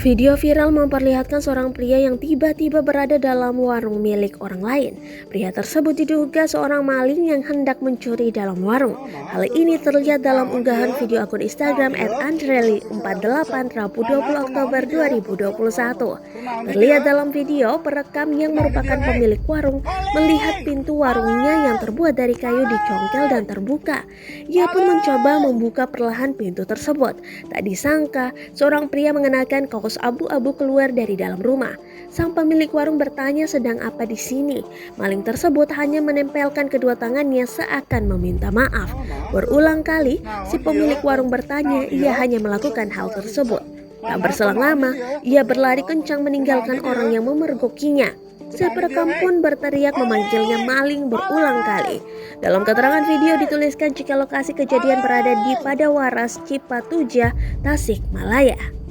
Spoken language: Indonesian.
Video viral memperlihatkan seorang pria yang tiba-tiba berada dalam warung milik orang lain. Pria tersebut diduga seorang maling yang hendak mencuri dalam warung. Hal ini terlihat dalam unggahan video akun Instagram @andreli48 Rabu 20 Oktober 2021. Terlihat dalam video, perekam yang merupakan pemilik warung melihat pintu warungnya yang terbuat dari kayu dicongkel dan terbuka. Ia pun mencoba membuka perlahan pintu tersebut. Tak disangka, seorang pria mengenakan kaos abu-abu keluar dari dalam rumah. Sang pemilik warung bertanya sedang apa di sini. Maling tersebut hanya menempelkan kedua tangannya seakan meminta maaf. Berulang kali, si pemilik warung bertanya, ia hanya melakukan hal tersebut. Tak berselang lama, ia berlari kencang meninggalkan orang yang memergokinya. Si perekam pun berteriak memanggilnya maling berulang kali. Dalam keterangan video dituliskan jika lokasi kejadian berada di Padawaras, Cipatuja, Tasikmalaya.